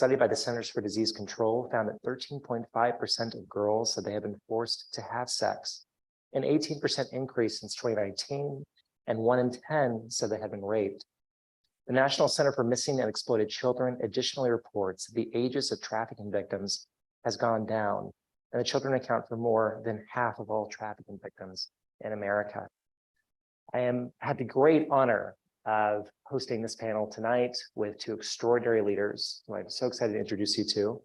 study by the Centers for Disease Control found that 13.5% of girls said they had been forced to have sex, an 18% increase since 2019, and 1 in 10 said they had been raped. The National Center for Missing and Exploited Children additionally reports that the ages of trafficking victims has gone down, and the children account for more than half of all trafficking victims in America. I had the great honor of hosting this panel tonight with two extraordinary leaders who I'm so excited to introduce you to.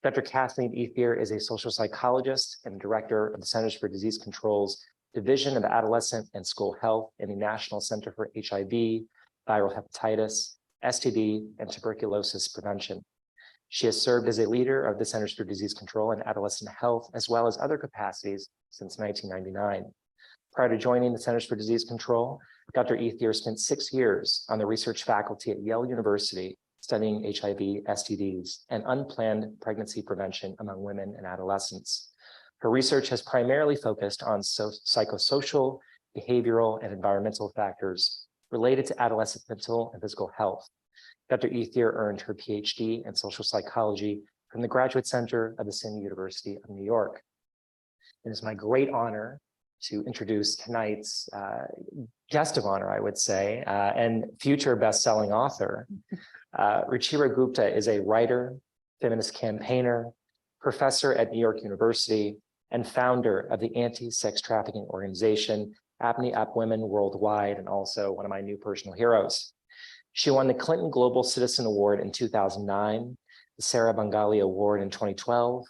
Dr. Kathleen Ethier is a social psychologist and director of the Centers for Disease Control's Division of Adolescent and School Health in the National Center for HIV, Viral Hepatitis, STD, and Tuberculosis Prevention. She has served as a leader of the Centers for Disease Control and Adolescent Health, as well as other capacities since 1999. Prior to joining the Centers for Disease Control, Dr. Ethier spent 6 years on the research faculty at Yale University studying HIV, STDs, and unplanned pregnancy prevention among women and adolescents. Her research has primarily focused on psychosocial, behavioral, and environmental factors related to adolescent mental and physical health. Dr. Ethier earned her PhD in social psychology from the Graduate Center of the SUNY University of New York. It is my great honor to introduce tonight's guest of honor, I would say, and future best-selling author. Ruchira Gupta is a writer, feminist campaigner, professor at New York University, and founder of the anti-sex trafficking organization, Apne Ap Women Worldwide, and also one of my new personal heroes. She won the Clinton Global Citizen Award in 2009, the Sarah Bengali Award in 2012,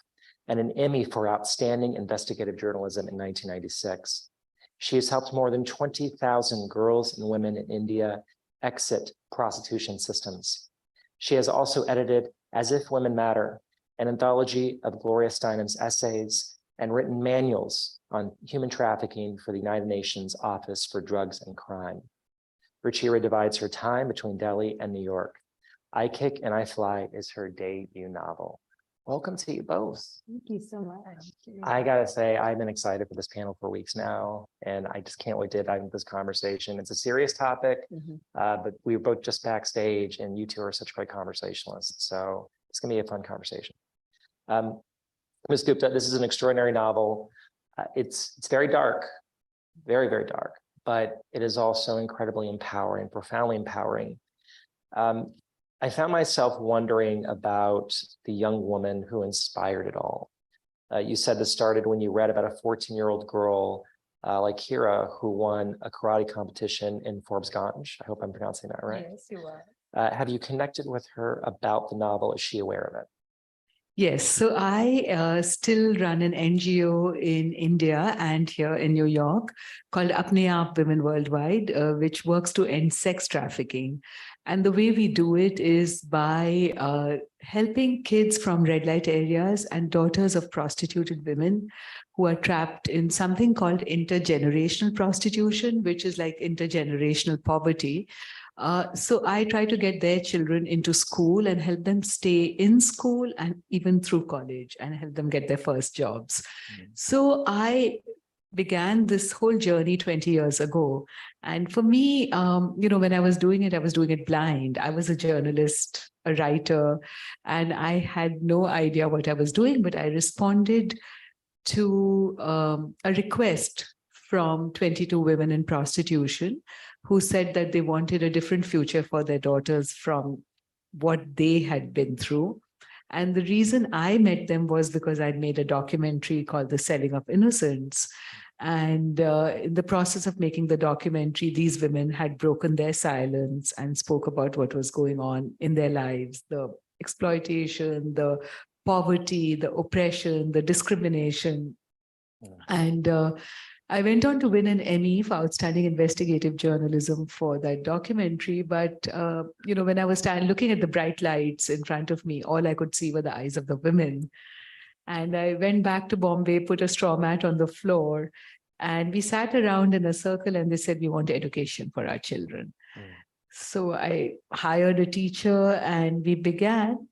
and an Emmy for Outstanding Investigative Journalism in 1996. She has helped more than 20,000 girls and women in India exit prostitution systems. She has also edited As If Women Matter, an anthology of Gloria Steinem's essays, and written manuals on human trafficking for the United Nations Office for Drugs and Crime. Ruchira divides her time between Delhi and New York. I Kick and I Fly is her debut novel. Welcome to you both. Thank you so much. I gotta say, I've been excited for this panel for weeks now, and I just can't wait to dive into this conversation. It's a serious topic, but we were both just backstage, and you two are such great conversationalists, so it's gonna be a fun conversation. Ms. Gupta, this is an extraordinary novel. It's very dark, very, very dark, but it is also incredibly empowering, profoundly empowering. I found myself wondering about the young woman who inspired it all. You said this started when you read about a 14-year-old girl like Kira, who won a karate competition in Forbesganj. I hope I'm pronouncing that right. Yes, you are. Have you connected with her about the novel? Is she aware of it? Yes, so I still run an NGO in India and here in New York called Apne Aap Women Worldwide, which works to end sex trafficking. And the way we do it is by helping kids from red light areas and daughters of prostituted women who are trapped in something called intergenerational prostitution, which is like intergenerational poverty. So I try to get their children into school and help them stay in school and even through college and help them get their first jobs. So I began this whole journey 20 years ago. And for me, when I was doing it blind. I was a journalist, a writer, and I had no idea what I was doing, but I responded to a request from 22 women in prostitution who said that they wanted a different future for their daughters from what they had been through. And the reason I met them was because I'd made a documentary called The Selling of Innocence. And in the process of making the documentary, these women had broken their silence and spoke about what was going on in their lives, the exploitation, the poverty, the oppression, the discrimination. And I went on to win an Emmy for Outstanding Investigative Journalism for that documentary. But, when I was looking at the bright lights in front of me, all I could see were the eyes of the women. And I went back to Bombay, put a straw mat on the floor, and we sat around in a circle and they said, we want education for our children. So I hired a teacher and we began,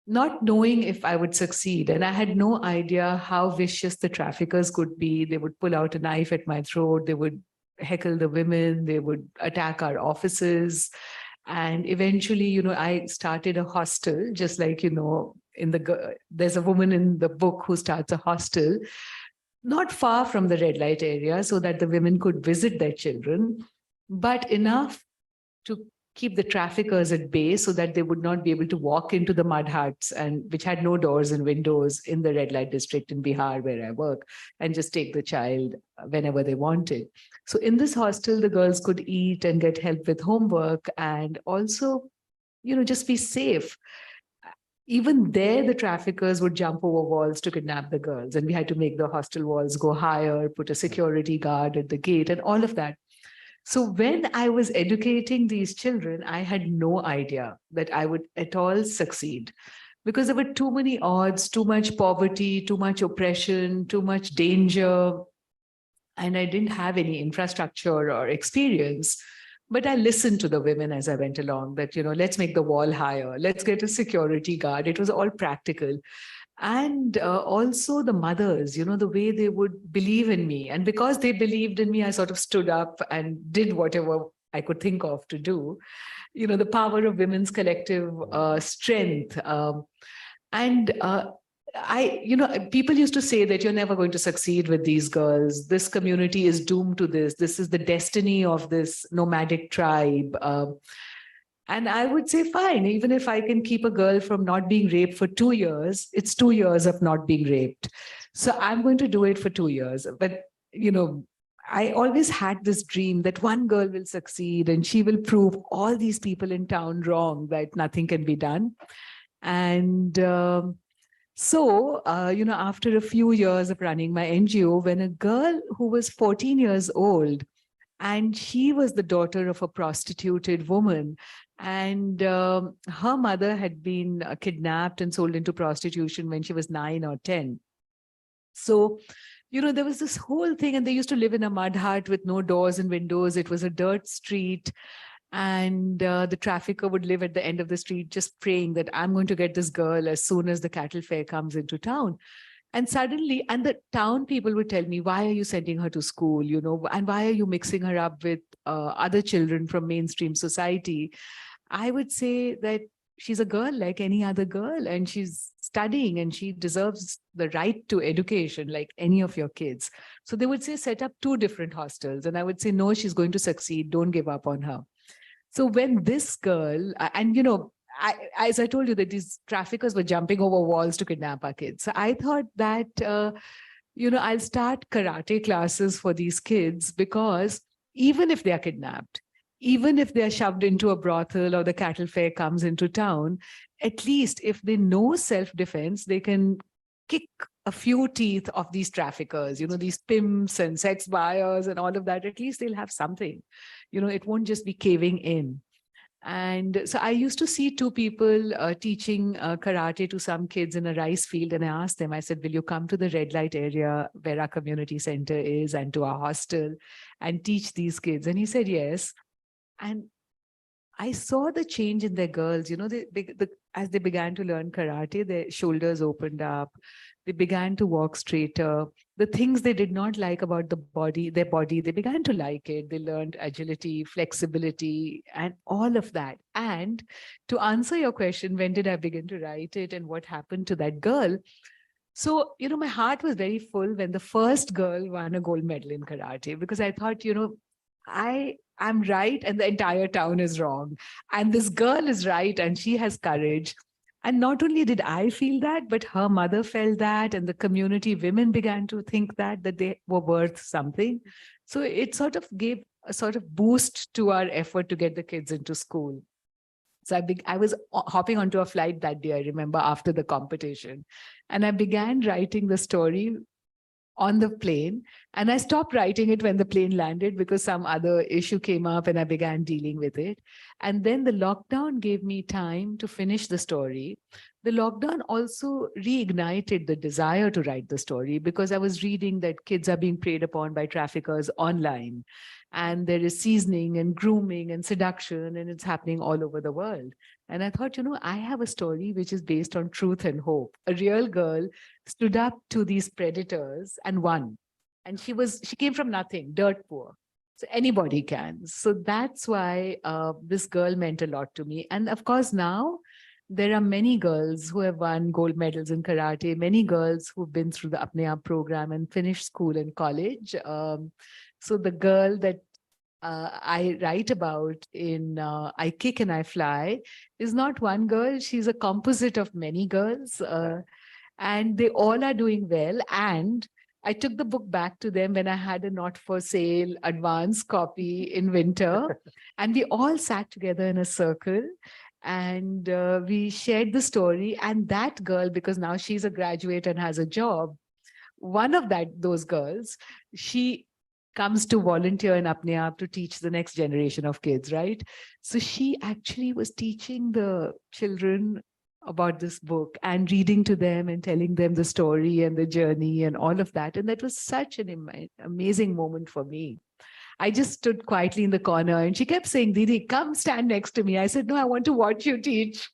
not knowing if I would succeed. And I had no idea how vicious the traffickers could be. They would pull out a knife at my throat. They would heckle the women. They would attack our offices. And eventually, I started a hostel, just like, there's a woman in the book who starts a hostel, not far from the red light area, so that the women could visit their children, but enough to keep the traffickers at bay so that they would not be able to walk into the mud huts, and which had no doors and windows in the red light district in Bihar where I work, and just take the child whenever they wanted. So in this hostel, the girls could eat and get help with homework, and also, just be safe. Even there, the traffickers would jump over walls to kidnap the girls, and we had to make the hostel walls go higher, put a security guard at the gate, and all of that. So when I was educating these children, I had no idea that I would at all succeed, because there were too many odds, too much poverty, too much oppression, too much danger. And I didn't have any infrastructure or experience. But I listened to the women as I went along that, let's make the wall higher, let's get a security guard. It was all practical. And also the mothers, the way they would believe in me. And because they believed in me, I sort of stood up and did whatever I could think of to do. The power of women's collective strength. People used to say that you're never going to succeed with these girls. This community is doomed to this. This is the destiny of this nomadic tribe. And I would say, fine, even if I can keep a girl from not being raped for 2 years, it's 2 years of not being raped. So I'm going to do it for 2 years. But, I always had this dream that one girl will succeed and she will prove all these people in town wrong, that nothing can be done. And after a few years of running my NGO, when a girl who was 14 years old, and she was the daughter of a prostituted woman, and her mother had been kidnapped and sold into prostitution when she was 9 or 10. So, there was this whole thing, and they used to live in a mud hut with no doors and windows. It was a dirt street. And the trafficker would live at the end of the street, just praying that I'm going to get this girl as soon as the cattle fair comes into town. And suddenly, and the town people would tell me, why are you sending her to school? And why are you mixing her up with other children from mainstream society? I would say that she's a girl like any other girl, and she's studying, and she deserves the right to education like any of your kids. So they would say, set up 2 different hostels. And I would say, no, she's going to succeed. Don't give up on her. So when this girl, as I told you, that these traffickers were jumping over walls to kidnap our kids. So I thought that, I'll start karate classes for these kids, because even if they are kidnapped, even if they're shoved into a brothel or the cattle fair comes into town, at least if they know self-defense, they can kick a few teeth of these traffickers, these pimps and sex buyers and all of that. At least they'll have something. It won't just be caving in. And so I used to see 2 people teaching karate to some kids in a rice field. And I asked them, I said, will you come to the red light area where our community center is and to our hostel and teach these kids? And he said, yes. And I saw the change in their girls, as they began to learn karate, their shoulders opened up. They began to walk straighter. The things they did not like about their body, they began to like it. They learned agility, flexibility, and all of that. And to answer your question, when did I begin to write it and what happened to that girl? So, my heart was very full when the first girl won a gold medal in karate, because I thought, I'm right and the entire town is wrong. And this girl is right and she has courage. And not only did I feel that, but her mother felt that, and the community women began to think that they were worth something. So it sort of gave a sort of boost to our effort to get the kids into school. So I was hopping onto a flight that day, I remember, after the competition. And I began writing the story on the plane. And I stopped writing it when the plane landed because some other issue came up and I began dealing with it. And then the lockdown gave me time to finish the story. The lockdown also reignited the desire to write the story, because I was reading that kids are being preyed upon by traffickers online. And there is seasoning and grooming and seduction, and it's happening all over the world. And I thought, I have a story which is based on truth and hope. A real girl stood up to these predators and won. And she came from nothing, dirt poor. So anybody can. So that's why this girl meant a lot to me. And of course, now there are many girls who have won gold medals in karate, many girls who've been through the Apne Aap program and finished school and college. So the girl that I write about in I Kick and I Fly is not one girl. She's a composite of many girls. And they all are doing well. And I took the book back to them when I had a not for sale advance copy in winter. And we all sat together in a circle and we shared the story. And that girl, because now she's a graduate and has a job, one of those girls, she comes to volunteer in Apne Aap to teach the next generation of kids, right? So she actually was teaching the children about this book and reading to them and telling them the story and the journey and all of that. And that was such an amazing moment for me. I just stood quietly in the corner and she kept saying, Didi, come stand next to me. I said, no, I want to watch you teach.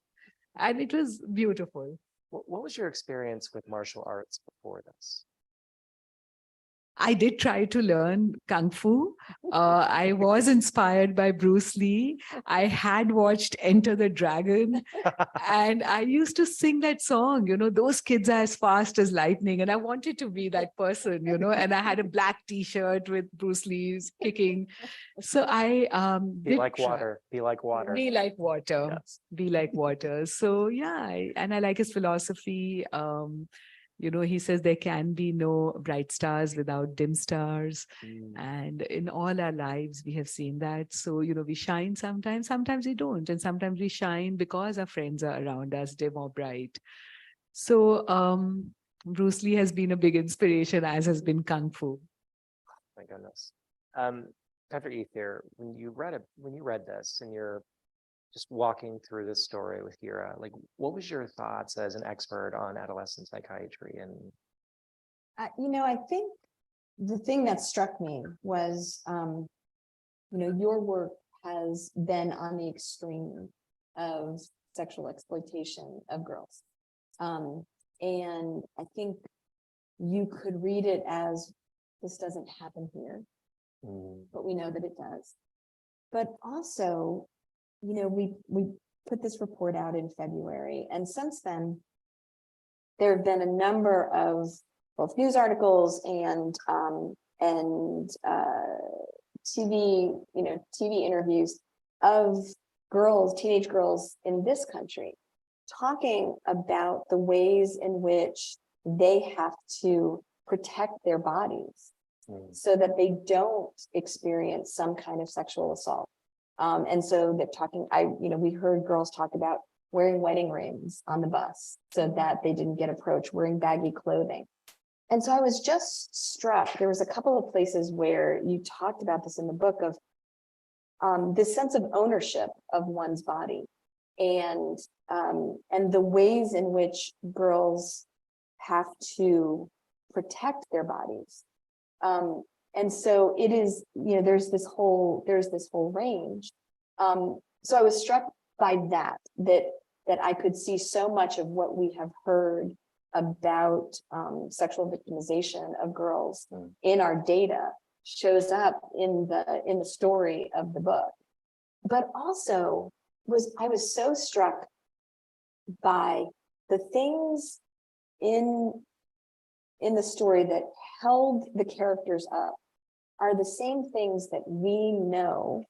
And it was beautiful. What was your experience with martial arts before this? I did try to learn Kung Fu. I was inspired by Bruce Lee. I had watched Enter the Dragon. And I used to sing that song, those kids are as fast as lightning. And I wanted to be that person, and I had a black t-shirt with Bruce Lee's kicking. So I Be like water, be like water. Be like water, Yes. be like water. So yeah, and I like his philosophy. He says there can be no bright stars without dim stars. And in all our lives, we have seen that. So, we shine sometimes we don't. And sometimes we shine because our friends are around us, dim or bright. So Bruce Lee has been a big inspiration, as has been Kung Fu. My goodness. Dr. Ethier, when you read this and you're just walking through this story with Hira, like, what was your thoughts as an expert on adolescent psychiatry? And I think the thing that struck me was, your work has been on the extreme of sexual exploitation of girls. And I think you could read it as, this doesn't happen here, but we know that it does. But also, we put this report out in February, and since then, there have been a number of both news articles and TV interviews of teenage girls in this country, talking about the ways in which they have to protect their bodies so that they don't experience some kind of sexual assault. And so they're talking, we heard girls talk about wearing wedding rings on the bus so that they didn't get approached, wearing baggy clothing. And so I was just struck. There was a couple of places where you talked about this in the book of this sense of ownership of one's body and the ways in which girls have to protect their bodies. And so it is, there's this whole range. So I was struck by that I could see so much of what we have heard about sexual victimization of girls in our data shows up in the story of the book. But also I was so struck by the things in the story that held the characters up are the same things that we know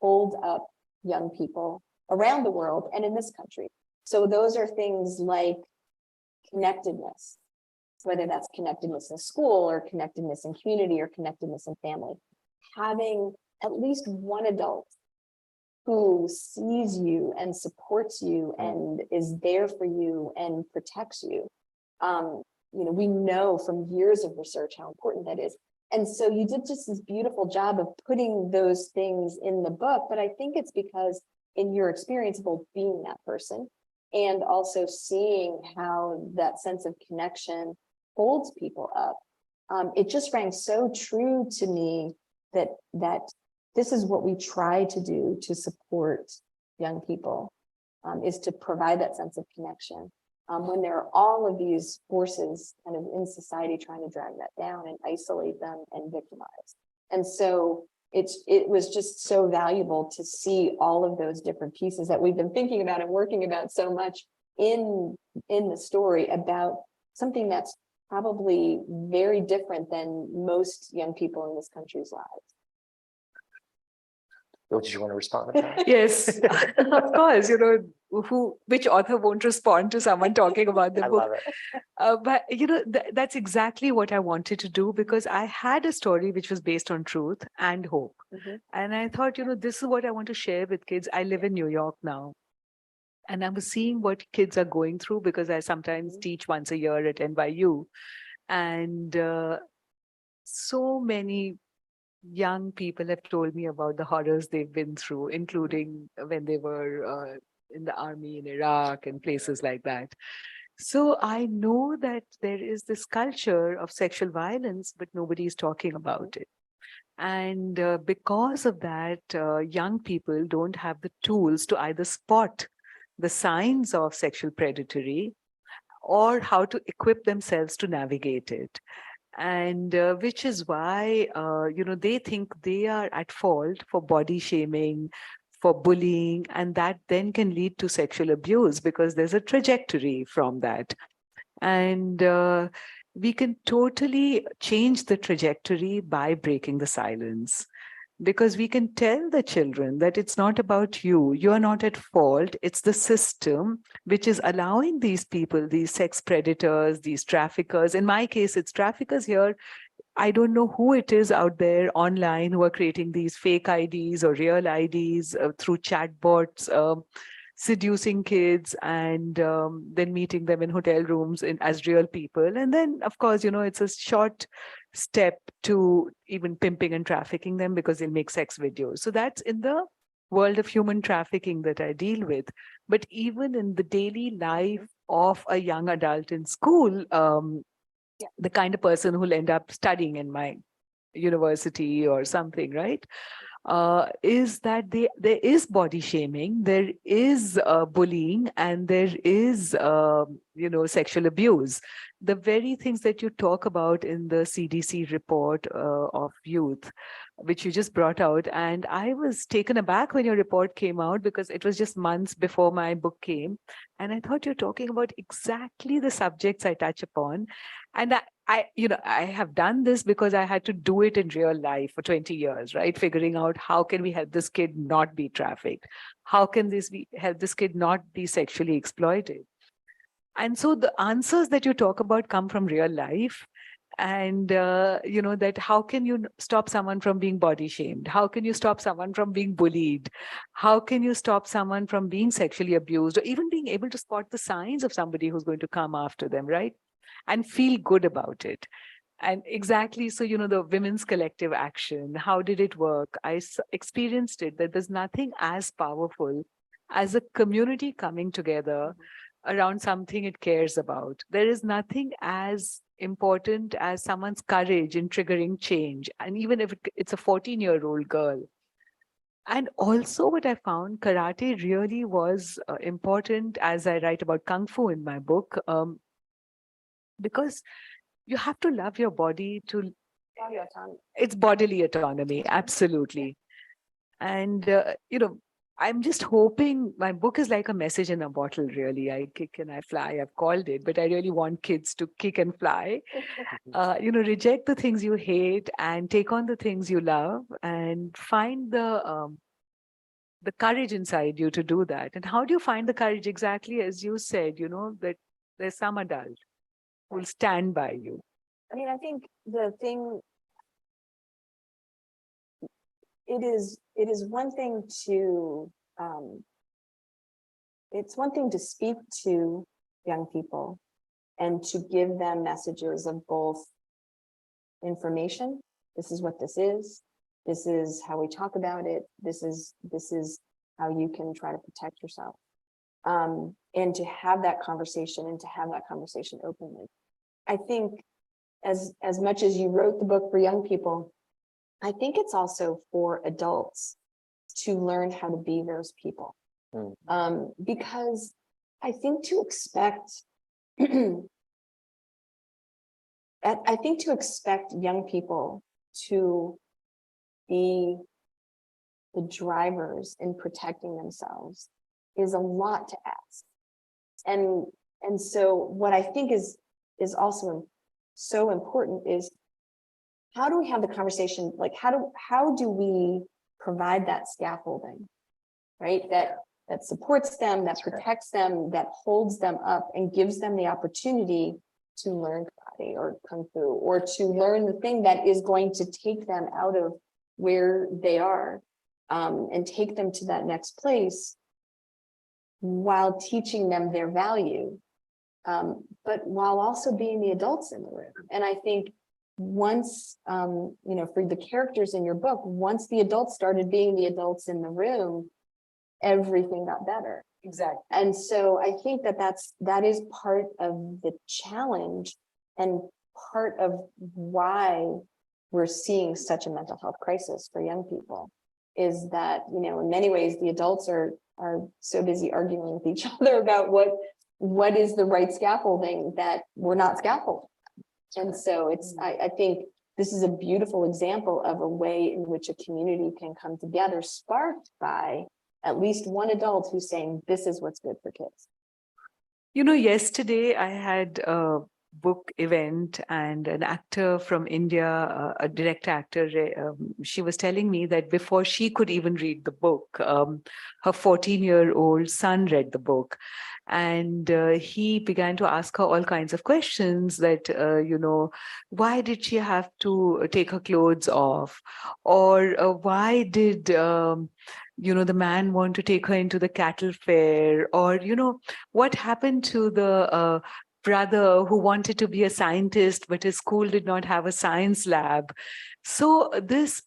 hold up young people around the world and in this country. So those are things like connectedness, whether that's connectedness in school or connectedness in community or connectedness in family. Having at least one adult who sees you and supports you and is there for you and protects you. We know from years of research how important that is. And so you did just this beautiful job of putting those things in the book, but I think it's because in your experience, both being that person and also seeing how that sense of connection holds people up, it just rang so true to me that this is what we try to do to support young people, is to provide that sense of connection. When there are all of these forces kind of in society trying to drag that down and isolate them and victimize. And so it was just so valuable to see all of those different pieces that we've been thinking about and working about so much in the story about something that's probably very different than most young people in this country's lives. Bill, did you want to respond to that? Yes, of course, which author won't respond to someone talking about the I book? love it. But that's exactly what I wanted to do, because I had a story which was based on truth and hope. And I thought, this is what I want to share with kids. I live in New York now, and I was seeing what kids are going through, because I sometimes teach once a year at NYU. And so many young people have told me about the horrors they've been through, including when they were in the army in Iraq and places like that. So I know that there is this culture of sexual violence, but nobody is talking about it. And because of that, young people don't have the tools to either spot the signs of sexual predatory or how to equip themselves to navigate it. And which is why, they think they are at fault for body shaming, for bullying, and that then can lead to sexual abuse because there's a trajectory from that. And we can totally change the trajectory by breaking the silence. Because we can tell the children that it's not about you. You are not at fault. It's the system which is allowing these people, these sex predators, these traffickers. In my case, it's traffickers here. I don't know who it is out there online who are creating these fake IDs or real IDs through chatbots, seducing kids and then meeting them in hotel rooms as real people. And then, of course, it's a short step to even pimping and trafficking them because they'll make sex videos. So that's in the world of human trafficking that I deal with. But even in the daily life of a young adult in school, the kind of person who'll end up studying in my university or something, right? Is that there is body shaming, there is bullying, and there is, sexual abuse. The very things that you talk about in the CDC report of youth, which you just brought out. And I was taken aback when your report came out because it was just months before my book came. And I thought you're talking about exactly the subjects I touch upon. And I have done this because I had to do it in real life for 20 years, right? Figuring out how can we help this kid not be trafficked? How can help this kid not be sexually exploited? And so the answers that you talk about come from real life. And, that how can you stop someone from being body shamed? How can you stop someone from being bullied? How can you stop someone from being sexually abused, or even being able to spot the signs of somebody who's going to come after them, right? And feel good about it. And exactly, so, the women's collective action, how did it work? I experienced it, that there's nothing as powerful as a community coming together around something it cares about. There is nothing as important as someone's courage in triggering change. And even if it's a 14-year-old girl. And also what I found, karate really was important, as I write about Kung Fu in my book, because you have to love your body to... It's bodily autonomy, absolutely. And, I'm just hoping my book is like a message in a bottle, really. I kick and I fly, I've called it, but I really want kids to kick and fly. Reject the things you hate and take on the things you love and find the courage inside you to do that. And how do you find the courage? Exactly as you said, that there's some adult who will stand by you. I mean, I think the thing, it is one thing to, it's one thing to speak to young people and to give them messages of both information. This is what this is. This is how we talk about it. This is how you can try to protect yourself. And to have that conversation and to have that conversation openly. I think as much as you wrote the book for young people, I think it's also for adults to learn how to be those people. Because I think to expect, young people to be the drivers in protecting themselves is a lot to ask. And so what I think is also so important is, how do we have the conversation? Like, how do we provide that scaffolding, right? That supports them, that protects them, that holds them up and gives them the opportunity to learn karate or kung fu, or to learn the thing that is going to take them out of where they are, and take them to that next place while teaching them their value, but while also being the adults in the room. And I think once, you know, for the characters in your book, once the adults started being the adults in the room, everything got better. Exactly. And so I think that is part of the challenge and part of why we're seeing such a mental health crisis for young people, is that, you know, in many ways, the adults are so busy arguing with each other about what is the right scaffolding, that we're not scaffolding. And so I think this is a beautiful example of a way in which a community can come together, sparked by at least one adult who's saying, this is what's good for kids. You know, yesterday I had a book event, and an actor from India, a direct actor, she was telling me that before she could even read the book, her 14-year-old son read the book. And he began to ask her all kinds of questions that, you know, why did she have to take her clothes off? Or why did, you know, the man want to take her into the cattle fair? Or, you know, what happened to the brother who wanted to be a scientist, but his school did not have a science lab? So this,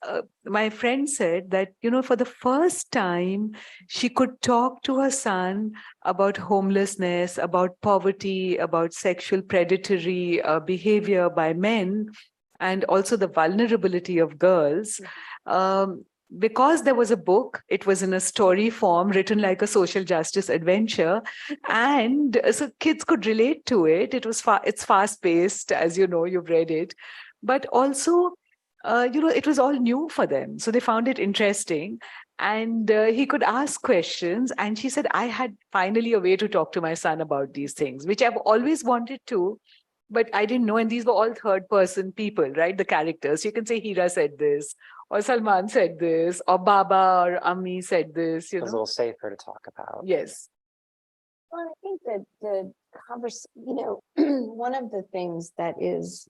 my friend said that, you know, for the first time, she could talk to her son about homelessness, about poverty, about sexual predatory behavior by men, and also the vulnerability of girls. Because there was a book, it was in a story form, written like a social justice adventure, and so kids could relate to it. It's fast-paced, as you know, you've read it, but also, you know, it was all new for them, so they found it interesting. And he could ask questions, and she said, I had finally a way to talk to my son about these things, which I've always wanted to, but I didn't know. And these were all third-person people, right? The characters. You can say Hira said this, or Salman said this, or Baba or Ammi said this, you It was a know? little safer to talk about. Yes. Well, I think that the conversation, you know, one of the things that is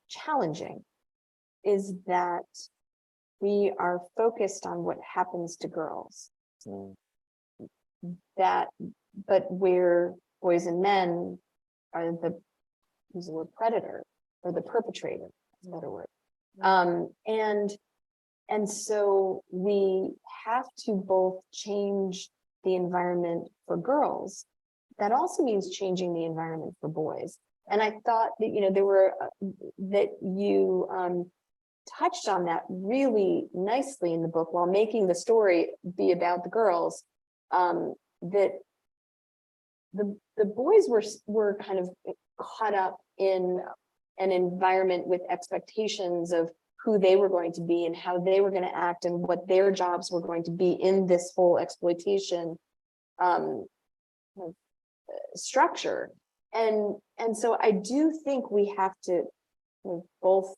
challenging is that we are focused on what happens to girls. Mm. But where boys and men are use the word predator, or the perpetrator, that's a better word. And so we have to both change the environment for girls. That also means changing the environment for boys. And I thought that, you know, there were that you touched on that really nicely in the book, while making the story be about the girls. That the boys were kind of caught up in an environment with expectations of who they were going to be and how they were going to act and what their jobs were going to be in this whole exploitation structure. And so I do think we have to both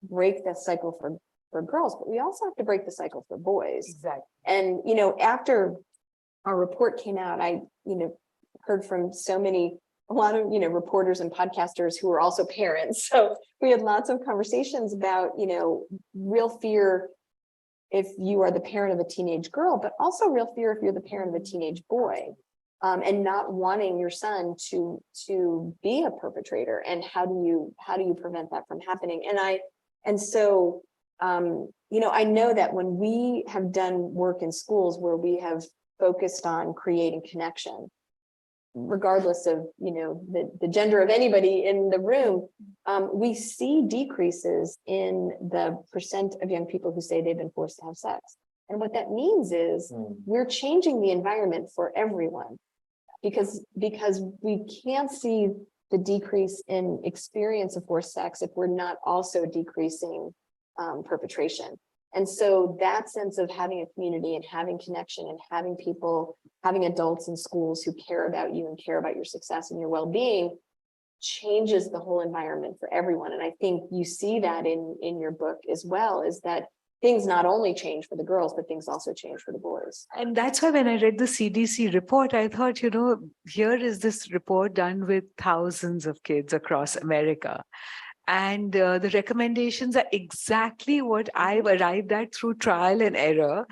break that cycle for girls, but we also have to break the cycle for boys. Exactly. And, you know, after our report came out, I, you know, heard from a lot of, you know, reporters and podcasters who are also parents. So we had lots of conversations about, you know, real fear if you are the parent of a teenage girl, but also real fear if you're the parent of a teenage boy, and not wanting your son to be a perpetrator. And how do you prevent that from happening? And so, you know, I know that when we have done work in schools where we have focused on creating connection, regardless of, you know, the gender of anybody in the room, we see decreases in the percent of young people who say they've been forced to have sex. And what that means is we're changing the environment for everyone, because we can't see the decrease in experience of forced sex if we're not also decreasing perpetration. And so that sense of having a community and having connection and having people, having adults in schools who care about you and care about your success and your well-being changes the whole environment for everyone. And I think you see that in your book as well, is that things not only change for the girls, but things also change for the boys. And that's why when I read the CDC report, I thought, here is this report done with thousands of kids across America. And the recommendations are exactly what I've arrived at through trial and error.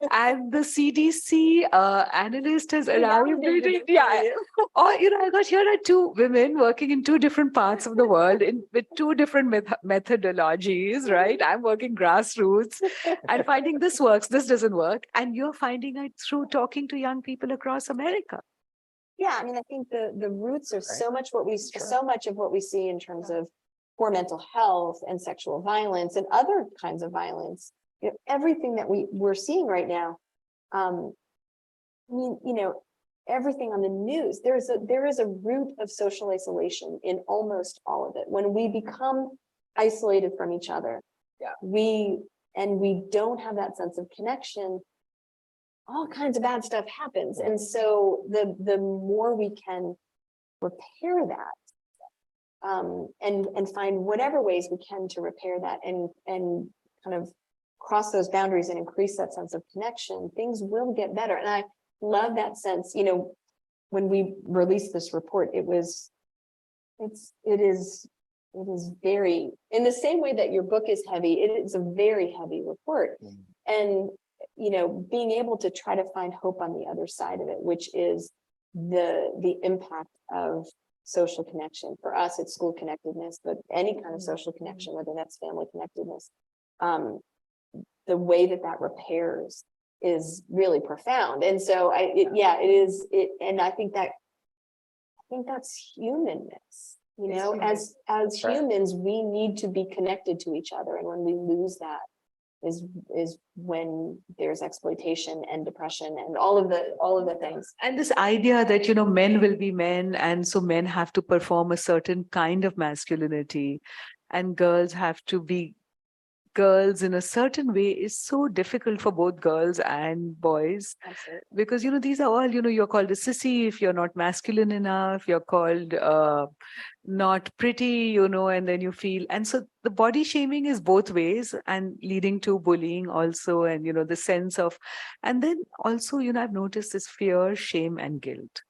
And the CDC analyst has arrived at it. Yeah. Or, I got here are two women working in two different parts of the world with two different methodologies, right? I'm working grassroots and finding this works, this doesn't work. And you're finding it through talking to young people across America. Yeah, I mean, I think the roots are so much so much of what we see in terms of poor mental health and sexual violence and other kinds of violence. Everything that we're seeing right now. I mean, everything on the news, there is a root of social isolation in almost all of it. When we become isolated from each other, we don't have that sense of connection, all kinds of bad stuff happens. And so the more we can repair that, and find whatever ways we can to repair that and kind of cross those boundaries and increase that sense of connection, things will get better. And I love that sense. When we released this report, it is very, in the same way that your book is heavy, it is a very heavy report. And being able to try to find hope on the other side of it, which is the impact of social connection. For us, it's school connectedness, but any kind of social connection, whether that's family connectedness, the way that repairs is really profound. And so and I think that's humanness. As humans, we need to be connected to each other, and when we lose that is when there's exploitation and depression and all of the things. And this idea that men will be men, and so men have to perform a certain kind of masculinity and girls have to be girls in a certain way is so difficult for both girls and boys. Absolutely. Because these are all, you're called a sissy if you're not masculine enough, you're called not pretty, and then you feel, and so the body shaming is both ways and leading to bullying also, and the sense of, and then also I've noticed this fear, shame and guilt,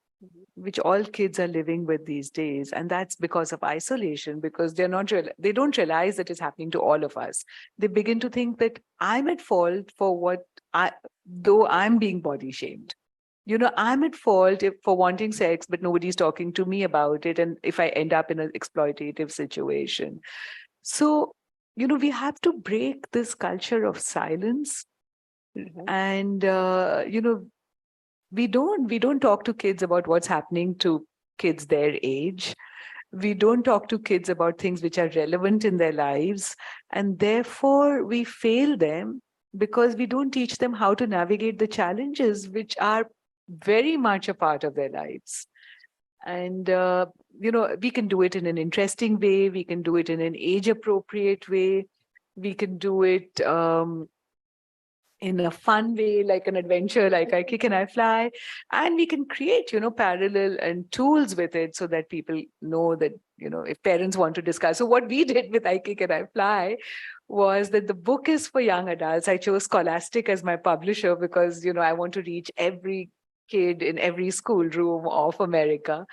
which all kids are living with these days. And that's because of isolation, because they don't realize that it's happening to all of us. They begin to think that I'm at fault for though I'm being body shamed. I'm at fault for wanting sex, but nobody's talking to me about it. And if I end up in an exploitative situation. So, we have to break this culture of silence. And, we don't talk to kids about what's happening to kids their age. We don't talk to kids about things which are relevant in their lives. And therefore, we fail them because we don't teach them how to navigate the challenges which are very much a part of their lives. And, we can do it in an interesting way. We can do it in an age-appropriate way. We can do it in a fun way, like an adventure, like I Kick and I Fly. And we can create, parallel and tools with it so that people know that, if parents want to discuss. So what we did with I Kick and I Fly was that the book is for young adults. I chose Scholastic as my publisher because, I want to reach every kid in every schoolroom of America.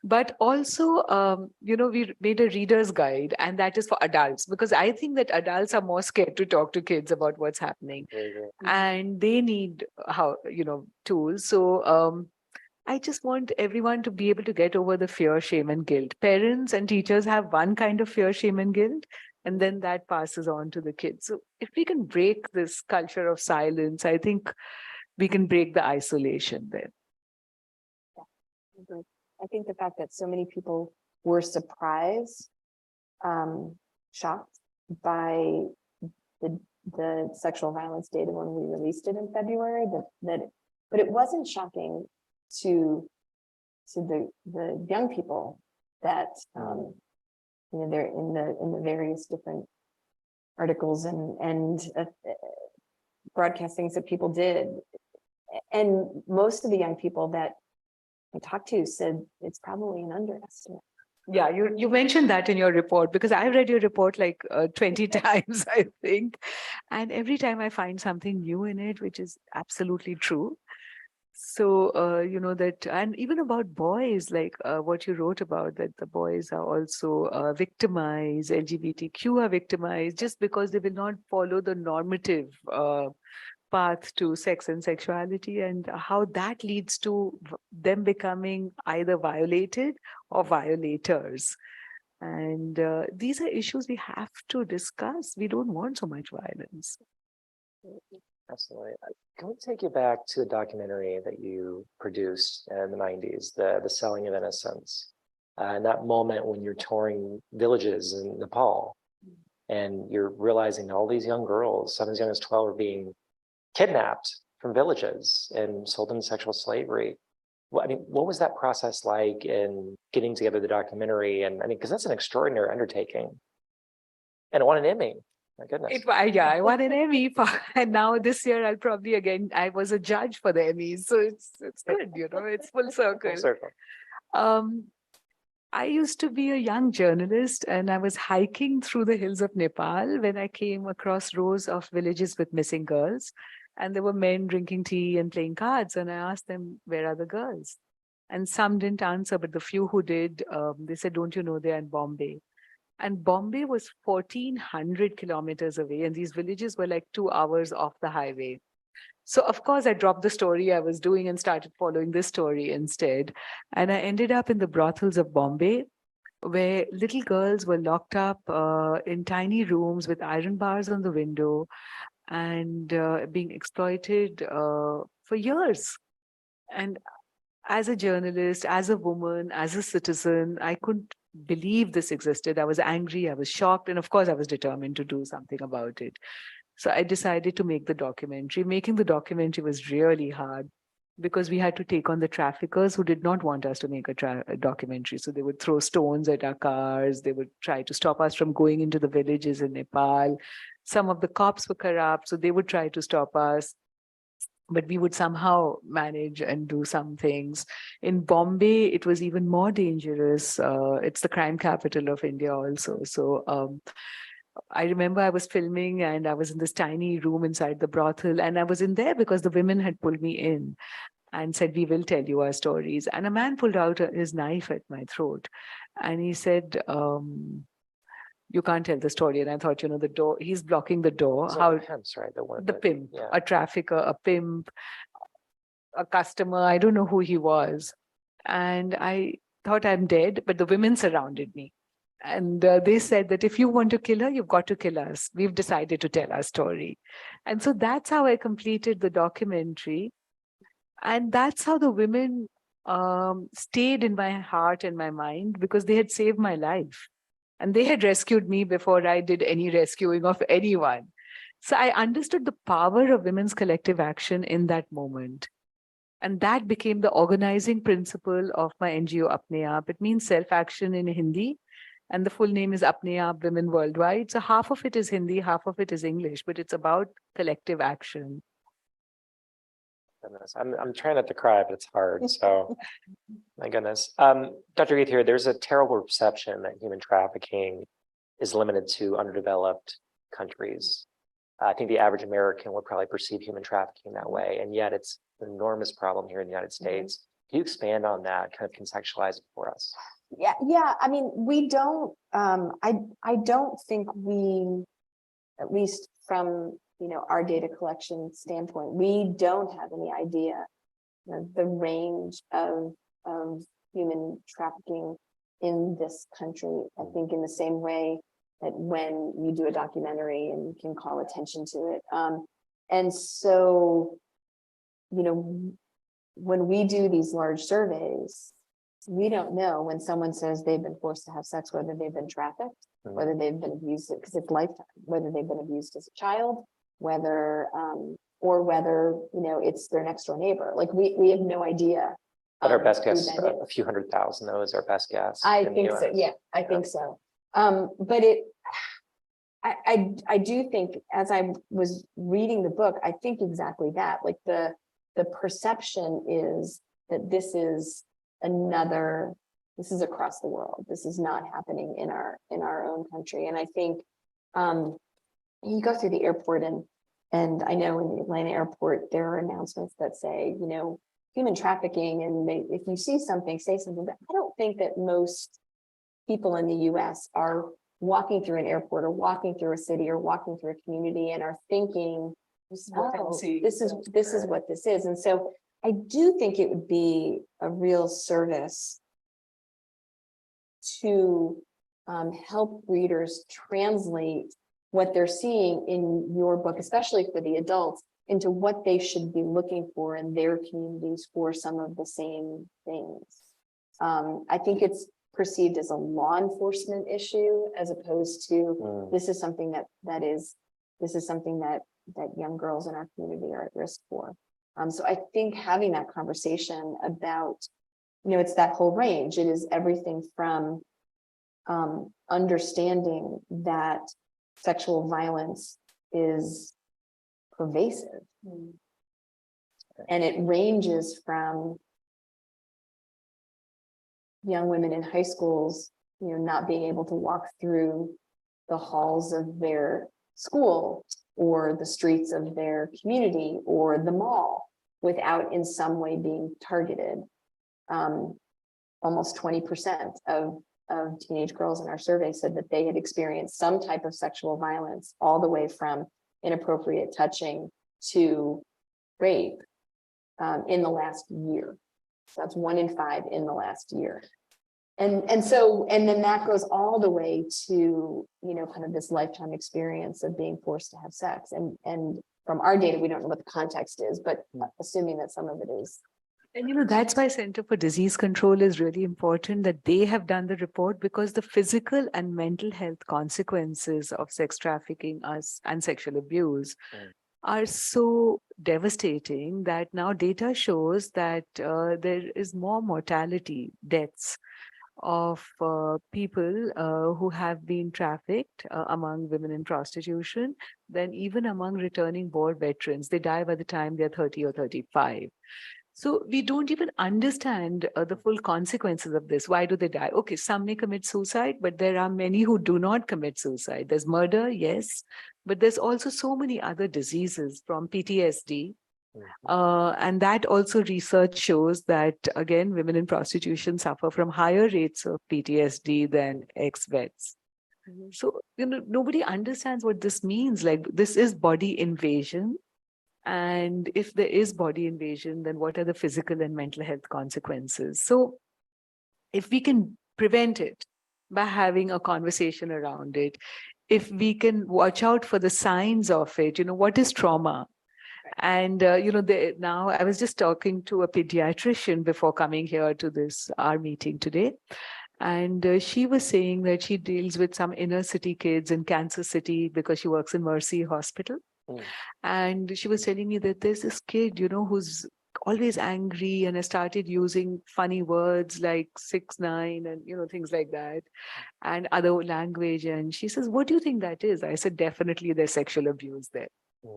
But also, we made a reader's guide, and that is for adults, because I think that adults are more scared to talk to kids about what's happening. And they need tools. So I just want everyone to be able to get over the fear, shame, and guilt. Parents and teachers have one kind of fear, shame, and guilt, and then that passes on to the kids. So if we can break this culture of silence, I think we can break the isolation there. Yeah, I think the fact that so many people were surprised, shocked by the sexual violence data when we released it in February, but it wasn't shocking to the young people that they're in the various different articles and broadcastings that people did. And most of the young people that I talked to said it's probably an underestimate. Yeah, you mentioned that in your report, because I read your report like 20 times, I think. And every time I find something new in it, which is absolutely true. So, that, and even about boys, like what you wrote about, that the boys are also victimized, LGBTQ are victimized just because they will not follow the normative path to sex and sexuality, and how that leads to them becoming either violated or violators. And these are issues we have to discuss. We don't want so much violence. Absolutely. Can we take you back to the documentary that you produced in the 90s, the Selling of Innocence, and that moment when you're touring villages in Nepal, and you're realizing all these young girls, some as young as 12, are being kidnapped from villages and sold into sexual slavery. What was that process like in getting together the documentary? And because that's an extraordinary undertaking, and it won an Emmy. My goodness. I won an Emmy and now this year I was a judge for the Emmys, so it's good, it's full circle. Full circle. I used to be a young journalist, and I was hiking through the hills of Nepal when I came across rows of villages with missing girls. And there were men drinking tea and playing cards. And I asked them, where are the girls? And some didn't answer, but the few who did, they said, don't you know they're in Bombay? And Bombay was 1,400 kilometers away. And these villages were like 2 hours off the highway. So, of course, I dropped the story I was doing and started following this story instead. And I ended up in the brothels of Bombay, where little girls were locked up in tiny rooms with iron bars on the window and being exploited for years. And as a journalist, as a woman, as a citizen, I couldn't believe this existed. I was angry, I was shocked, and of course, I was determined to do something about it. So I decided to make the documentary. Making the documentary was really hard because we had to take on the traffickers who did not want us to make a documentary. So they would throw stones at our cars. They would try to stop us from going into the villages in Nepal. Some of the cops were corrupt, so they would try to stop us. But we would somehow manage and do some things. In Bombay, it was even more dangerous. It's the crime capital of India also. So I remember I was filming and I was in this tiny room inside the brothel, and I was in there because the women had pulled me in and said, we will tell you our stories. And a man pulled out his knife at my throat and he said, you can't tell the story. And I thought, the door, he's blocking the door. So How pimps, right? the pimp, yeah. a trafficker, a pimp, a customer, I don't know who he was. And I thought I'm dead, but the women surrounded me. And they said that if you want to kill her, you've got to kill us. We've decided to tell our story. And so that's how I completed the documentary. And that's how the women stayed in my heart and my mind, because they had saved my life. And they had rescued me before I did any rescuing of anyone. So I understood the power of women's collective action in that moment. And that became the organizing principle of my NGO, Apne Aap. It means self-action in Hindi. And the full name is Apne Aap Women Worldwide. So half of it is Hindi, half of it is English, but it's about collective action. Goodness. I'm trying not to cry, but it's hard. So, my goodness. Dr. Ethier, there's a terrible perception that human trafficking is limited to underdeveloped countries. I think the average American would probably perceive human trafficking that way, and yet it's an enormous problem here in the United States. Can you expand on that, kind of contextualize it for us? Yeah. I mean, we don't. I don't think we, at least from our data collection standpoint, we don't have any idea the range of human trafficking in this country. I think in the same way that when you do a documentary and you can call attention to it, and so when we do these large surveys, we don't know when someone says they've been forced to have sex, whether they've been trafficked, whether they've been abused, because it's lifetime, whether they've been abused as a child, whether or whether it's their next door neighbor. Like we have no idea. But our best guess, a few 100,000, though, is our best guess. I think so. Yeah, I think so. But I do think, as I was reading the book, I think exactly that. Like the perception is that this is across the world. This is not happening in our own country. And I think you go through the airport, and I know in the Atlanta airport there are announcements that say, you know, human trafficking, and if you see something, say something. But I don't think that most people in the US are walking through an airport or walking through a city or walking through a community and are thinking, oh, this is what this is. And so I do think it would be a real service to help readers translate what they're seeing in your book, especially for the adults, into what they should be looking for in their communities for some of the same things. I think it's perceived as a law enforcement issue, as opposed to this is something that young girls in our community are at risk for. So I think having that conversation about, you know, it's that whole range. It is everything from understanding that sexual violence is pervasive, and it ranges from young women in high schools, you know, not being able to walk through the halls of their school or the streets of their community or the mall without in some way being targeted. Almost 20% of teenage girls in our survey said that they had experienced some type of sexual violence, all the way from inappropriate touching to rape in the last year. So that's 1 in 5 in the last year. And then that goes all the way to, you know, kind of this lifetime experience of being forced to have sex. And from our data, we don't know what the context is, but assuming that some of it is. And, you know, that's why Center for Disease Control is really important, that they have done the report, because the physical and mental health consequences of sex trafficking and sexual abuse are so devastating that now data shows that there is more mortality, deaths of people who have been trafficked among women in prostitution than even among returning war veterans. They die by the time they're 30 or 35. So we don't even understand the full consequences of this. Why do they die? Okay, some may commit suicide, but there are many who do not commit suicide. There's murder, yes, but there's also so many other diseases, from PTSD. And that also research shows that, again, women in prostitution suffer from higher rates of PTSD than ex-vets. So, you know, nobody understands what this means. Like, this is body invasion. And if there is body invasion, then what are the physical and mental health consequences? So if we can prevent it by having a conversation around it, if we can watch out for the signs of it, you know, what is trauma? And, you know, now I was just talking to a pediatrician before coming here to our meeting today. And she was saying that she deals with some inner city kids in Kansas City because she works in Mercy Hospital. And she was telling me that there's this kid, you know, who's always angry and has started using funny words like 6ix9ine and, you know, things like that, and other language. And she says, what do you think that is? I said, definitely there's sexual abuse there.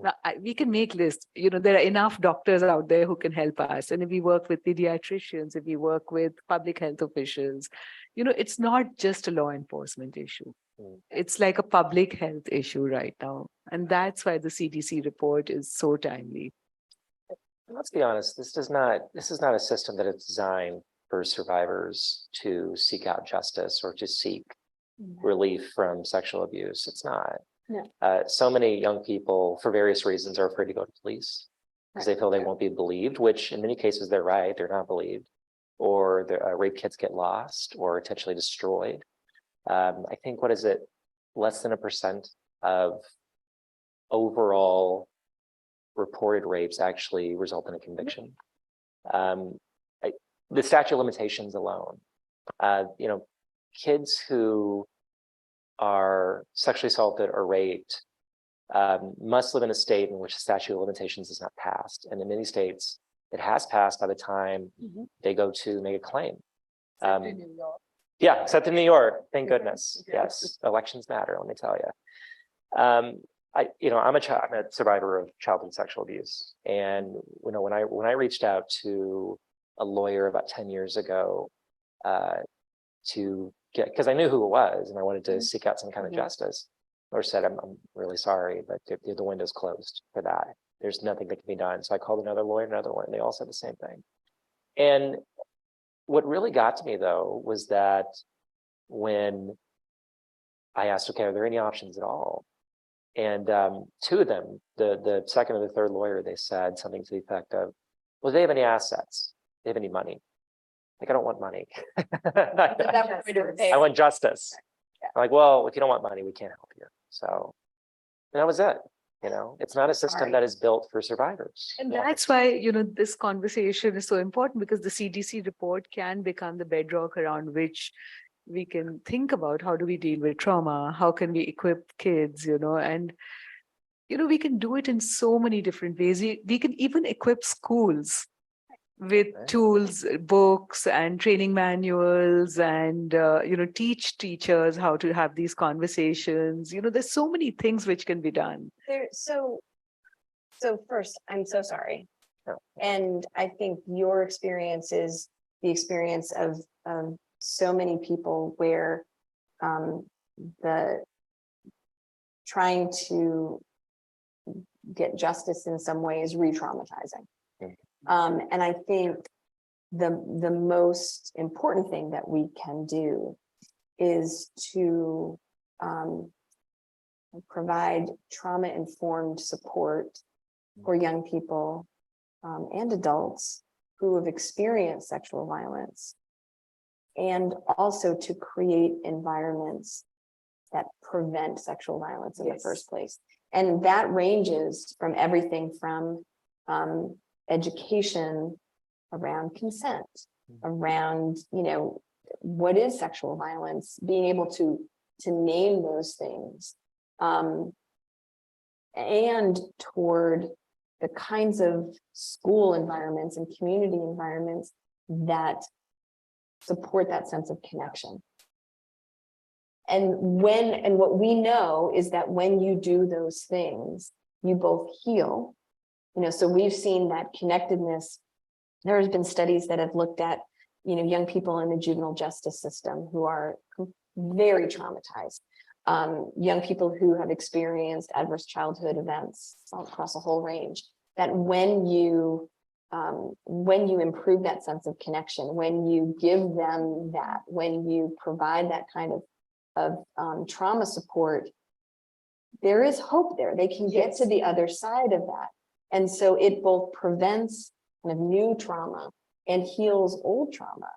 Now, we can make lists. You know, there are enough doctors out there who can help us. And if we work with pediatricians, if we work with public health officials, you know, it's not just a law enforcement issue. It's like a public health issue right now. And that's why the CDC report is so timely. Let's be honest, this is not a system that is designed for survivors to seek out justice or to seek relief from sexual abuse. It's not. No. So many young people, for various reasons, are afraid to go to police because they feel they won't be believed, which in many cases they're right, they're not believed, or the rape kits get lost or intentionally destroyed. I think, what is it, less than 1% of overall reported rapes actually result in a conviction. The statute of limitations alone, you know, kids who are sexually assaulted or raped must live in a state in which the statute of limitations is not passed. And in many states, it has passed by the time they go to make a claim. Except in New York. Yeah, except in New York, thank goodness. Yes, elections matter, let me tell you. I'm a survivor of childhood sexual abuse, and when I reached out to a lawyer about 10 years ago to get, because I knew who it was and I wanted to seek out some kind of justice, or said, I'm really sorry, but the window's closed for that. There's nothing that can be done. So I called another lawyer, another one, and they all said the same thing. And what really got to me though was that when I asked, okay, are there any options at all? And two of them, the second and the third lawyer, they said something to the effect of, well, do they have any assets? Do they have any money? Like, I don't want money. I want justice. Yeah. I'm like, well, if you don't want money, we can't help you. So and that was it. It's not a system that is built for survivors. And that's why, this conversation is so important, because the CDC report can become the bedrock around which we can think about how do we deal with trauma, how can we equip kids, and, we can do it in so many different ways. We can even equip schools with tools, books and training manuals, and, teach teachers how to have these conversations. There's so many things which can be done. So first, I'm so sorry. Oh. And I think your experience is the experience of so many people where the trying to get justice in some way is re-traumatizing. And I think the most important thing that we can do is to provide trauma-informed support for young people and adults who have experienced sexual violence, and also to create environments that prevent sexual violence in the first place. And that ranges from everything from education around consent, around, what is sexual violence, being able to name those things, and toward the kinds of school environments and community environments that support that sense of connection. And what we know is that when you do those things, you both heal. So we've seen that connectedness. There has been studies that have looked at, young people in the juvenile justice system who are very traumatized, young people who have experienced adverse childhood events across a whole range, that when you improve that sense of connection, when you give them that, when you provide that kind of trauma support, there is hope there. They can get to the other side of that. And so it both prevents kind of new trauma and heals old trauma.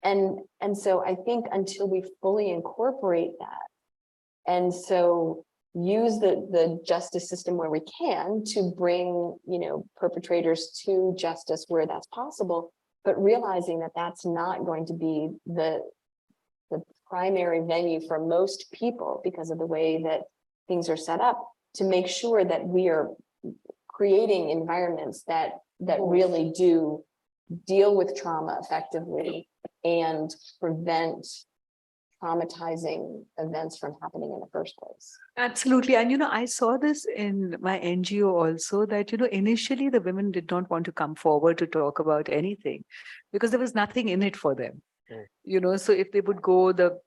And so I think until we fully incorporate that, and so use the justice system where we can to bring, perpetrators to justice where that's possible, but realizing that that's not going to be the primary venue for most people because of the way that things are set up, to make sure that we are creating environments that really do deal with trauma effectively and prevent traumatizing events from happening in the first place. Absolutely. And, I saw this in my NGO also, that, initially the women did not want to come forward to talk about anything because there was nothing in it for them. So if they would go, the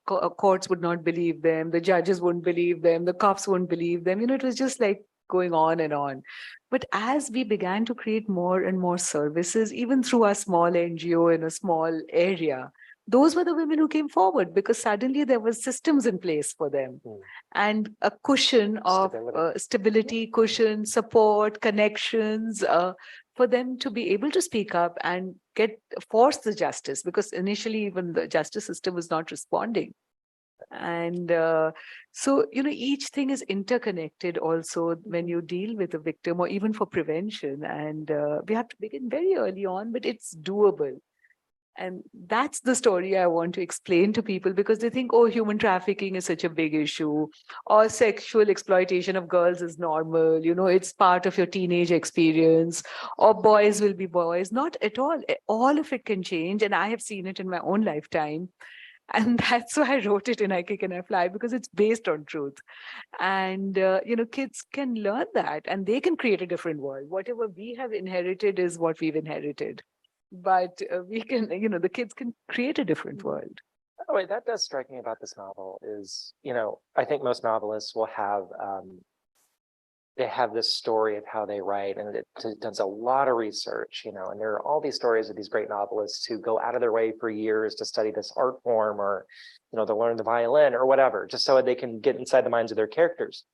courts would not believe them, the judges wouldn't believe them, the cops wouldn't believe them. It was just like going on and on. But as we began to create more and more services, even through our small NGO in a small area, those were the women who came forward because suddenly there were systems in place for them and a cushion of stability, cushion, support, connections for them to be able to speak up and force the justice, because initially even the justice system was not responding. And so, each thing is interconnected also when you deal with a victim or even for prevention. And we have to begin very early on, but it's doable. And that's the story I want to explain to people, because they think, oh, human trafficking is such a big issue, or sexual exploitation of girls is normal, it's part of your teenage experience, or boys will be boys. Not at all. All of it can change. And I have seen it in my own lifetime. And that's why I wrote it in I Kick and I Fly, because it's based on truth. And, kids can learn that and they can create a different world. Whatever we have inherited is what we've inherited. But we can, the kids can create a different world. Oh, wait, that does strike me about this novel is, I think most novelists will have, they have this story of how they write, and it does a lot of research, and there are all these stories of these great novelists who go out of their way for years to study this art form, or, to learn the violin or whatever, just so they can get inside the minds of their characters.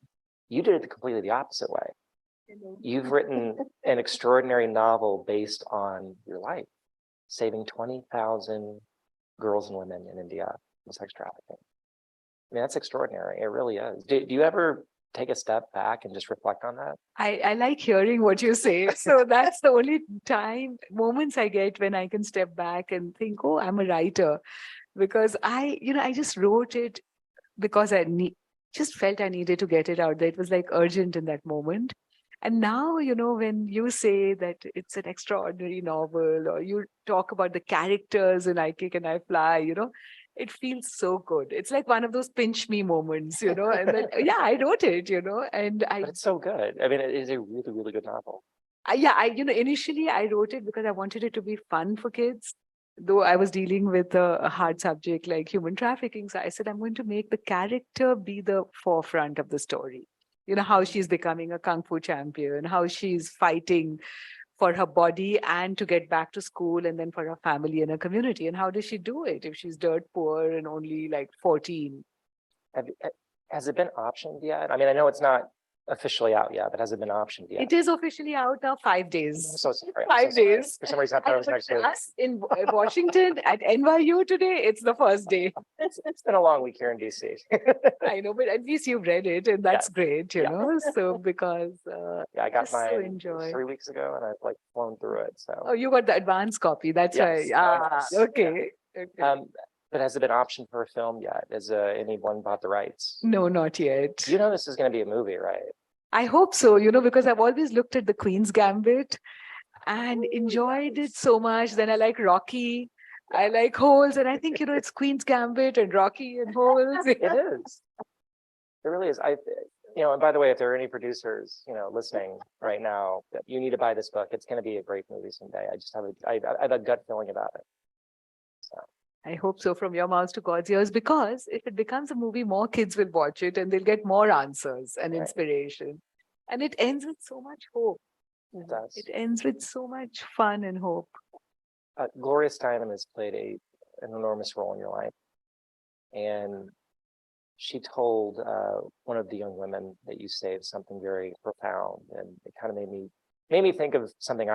You did it completely the opposite way. You've written an extraordinary novel based on your life, saving 20,000 girls and women in India from sex trafficking. I mean, that's extraordinary. It really is. Do you ever take a step back and just reflect on that? I like hearing what you say. So that's the only moments I get when I can step back and think, oh, I'm a writer. Because I just wrote it because just felt I needed to get it out there. It was like urgent in that moment. And now, when you say that it's an extraordinary novel, or you talk about the characters in I Kick and I Fly, it feels so good. It's like one of those pinch me moments, and then, yeah, I wrote it, and But it's so good. I mean, it is a really, really good novel. Initially I wrote it because I wanted it to be fun for kids, though I was dealing with a hard subject like human trafficking. So I said, I'm going to make the character be the forefront of the story. How she's becoming a Kung Fu champion, how she's fighting for her body and to get back to school, and then for her family and her community. And how does she do it if she's dirt poor and only like 14? Has it been optioned yet? I mean, I know it's not officially out yet, but has it been optioned yet? It is officially out now, 5 days. I'm so sorry. 5 days. For some reason, I thought it was next week. Us in Washington at NYU today, it's the first day. It's been a long week here in DC. I know, but at least you've read it, and that's great, So because I got so mine enjoy. 3 weeks ago, and I've like flown through it. So. Oh, you got the advanced copy. That's Yes. right. Okay. Okay. But has it been optioned for a film yet? Has anyone bought the rights? No, not yet. This is going to be a movie, right? I hope so, because I've always looked at the Queen's Gambit and enjoyed it so much. Then I like Rocky. I like Holes. And I think, it's Queen's Gambit and Rocky and Holes. It is. It really is. And by the way, if there are any producers, listening right now, that you need to buy this book. It's going to be a great movie someday. I just have I have a gut feeling about it. So. I hope so, from your mouth to God's ears, because if it becomes a movie, more kids will watch it and they'll get more answers and inspiration. And it ends with so much hope. It does. It ends with so much fun and hope. Gloria Steinem has played an enormous role in your life. And she told one of the young women that you saved something very profound. And it kind of made me think of something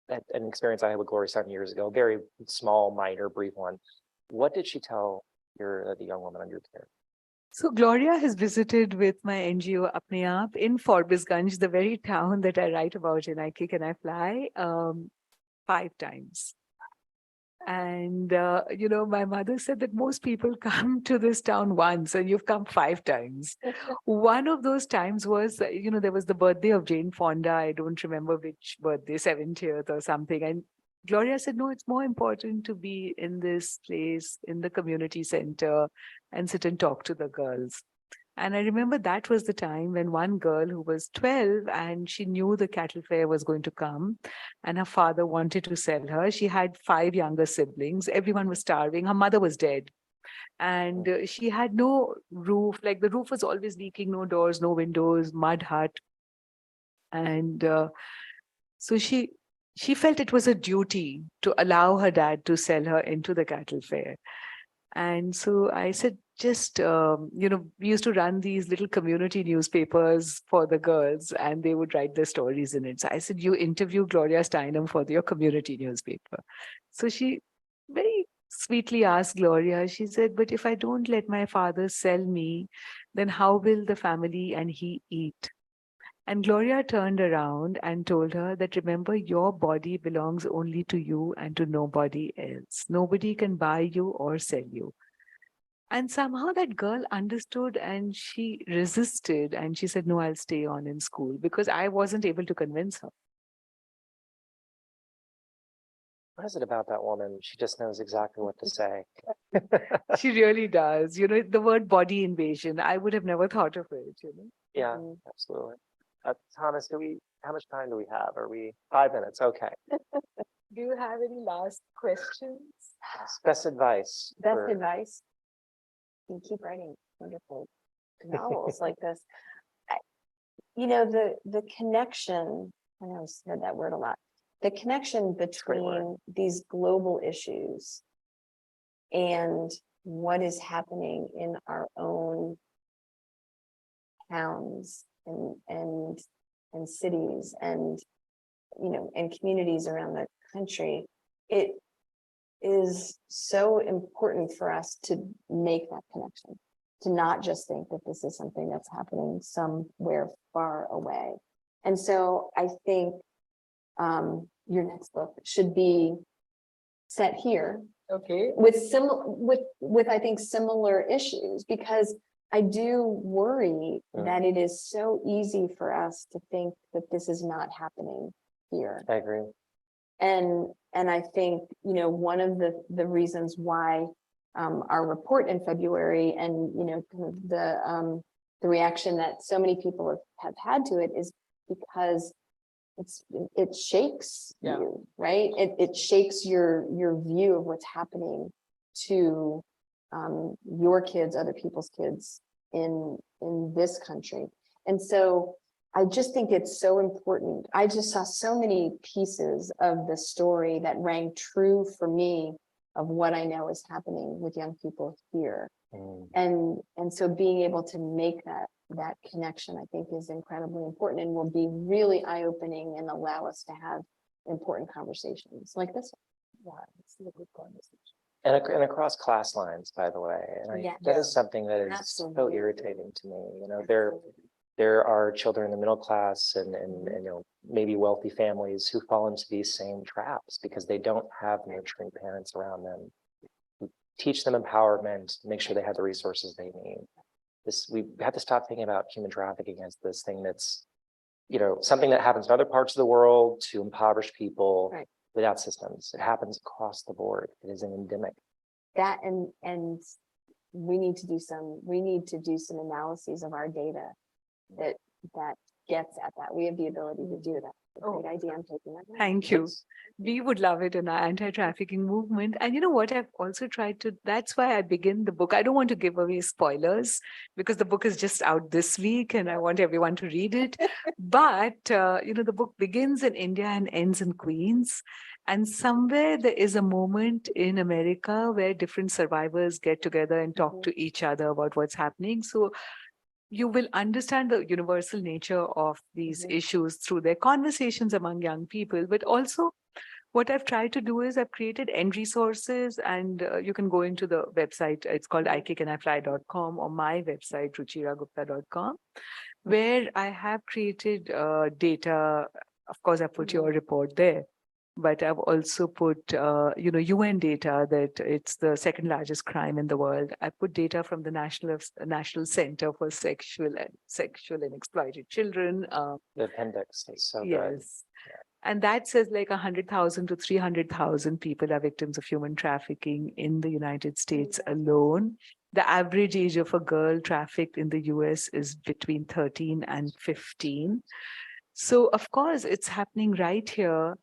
an experience I had with Gloria Steinem years ago, very small, minor, brief one. What did she tell the young woman under your care? So Gloria has visited with my NGO Apne Aap in Forbesganj, the very town that I write about in I Kick and I Fly, 5 times. And, my mother said that most people come to this town once and you've come 5 times. One of those times was, there was the birthday of Jane Fonda. I don't remember which birthday, 70th or something. And Gloria said, no, it's more important to be in this place, in the community center, and sit and talk to the girls. And I remember that was the time when one girl who was 12 and she knew the cattle fair was going to come and her father wanted to sell her. She had 5 younger siblings. Everyone was starving. Her mother was dead. And she had no roof. Like the roof was always leaking, no doors, no windows, mud hut. And so she felt it was a duty to allow her dad to sell her into the cattle fair. And so I said, we used to run these little community newspapers for the girls and they would write their stories in it. So I said, you interview Gloria Steinem for your community newspaper. So she very sweetly asked Gloria, she said, but if I don't let my father sell me, then how will the family and he eat? And Gloria turned around and told her that, remember, your body belongs only to you and to nobody else. Nobody can buy you or sell you. And somehow that girl understood and she resisted and she said, no, I'll stay on in school, because I wasn't able to convince her. What is it about that woman? She just knows exactly what to say. She really does. You know, the word body invasion, I would have never thought of it, you know. Yeah, absolutely. Thomas, how much time do we have? Are we 5 minutes? Okay. Do you have any last questions? Best advice. Best advice. You keep writing wonderful novels like this. You know, the connection, I know I've said that word a lot, the connection between these global issues and what is happening in our own towns and cities and, you know, and communities around the country, it is so important for us to make that connection, to not just think that this is something that's happening somewhere far away. And so I think your next book should be set here, Okay. with I think similar issues, because I do worry that it is so easy for us to think that this is not happening here. I agree. And I think, you know, one of the reasons why our report in February and, you know, kind of the reaction that so many people have had to it is because it shakes you, right? It shakes your view of what's happening to your kids, other people's kids in this country. And so I just think it's so important. I just saw so many pieces of the story that rang true for me of what I know is happening with young people here. And so being able to make that connection, I think, is incredibly important and will be really eye-opening and allow us to have important conversations like this one. Yeah, it's a good conversation. And across class lines, by the way. And that is something that is so irritating to me. You know, there are children in the middle class and you know, maybe wealthy families who fall into these same traps because they don't have nurturing parents around them who teach them empowerment, make sure they have the resources they need. We have to stop thinking about human trafficking as this thing that's, you know, something that happens in other parts of the world to impoverish people without systems. It happens across the board. It is an endemic. That and we need to do some analyses of our data that gets at that. We have the ability to do that. Great idea. I'm taking that. Thank you. We would love it in our anti-trafficking movement. And you know what, I've also tried to, that's why I begin the book. I don't want to give away spoilers because the book is just out this week and I want everyone to read it. But, you know, the book begins in India and ends in Queens. And somewhere there is a moment in America where different survivors get together and talk to each other about what's happening. So you will understand the universal nature of these issues through their conversations among young people. But also what I've tried to do is I've created end resources, and you can go into the website. It's called ikicandifly.com or my website, ruchiragupta.com, where I have created data. Of course, I put your report there. But I've also put, you know, UN data that it's the second largest crime in the world. I put data from the National Center for Sexual and Exploited Children. The appendix is so good. Yes. And that says like 100,000 to 300,000 people are victims of human trafficking in the United States alone. The average age of a girl trafficked in the US is between 13 and 15. So, of course, it's happening right here.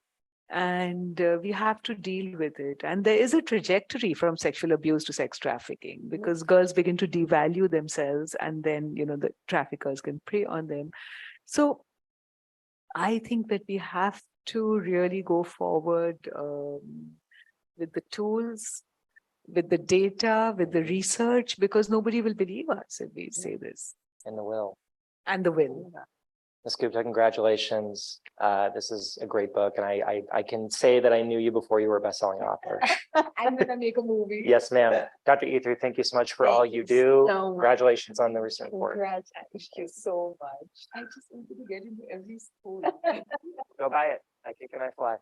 And we have to deal with it. And there is a trajectory from sexual abuse to sex trafficking because girls begin to devalue themselves and then, you know, the traffickers can prey on them. So I think that we have to really go forward with the tools, with the data, with the research, because nobody will believe us if we say this. And the will. And the will. Ms. Gupta, congratulations. This is a great book, and I can say that I knew you before you were a best-selling author. I'm going to make a movie. Yes, ma'am. Dr. Ethier, thank you so much for all you do. Congratulations on the recent report. Thank you so much. I just wanted to get into every school. Go buy it. I Kick and I Fly.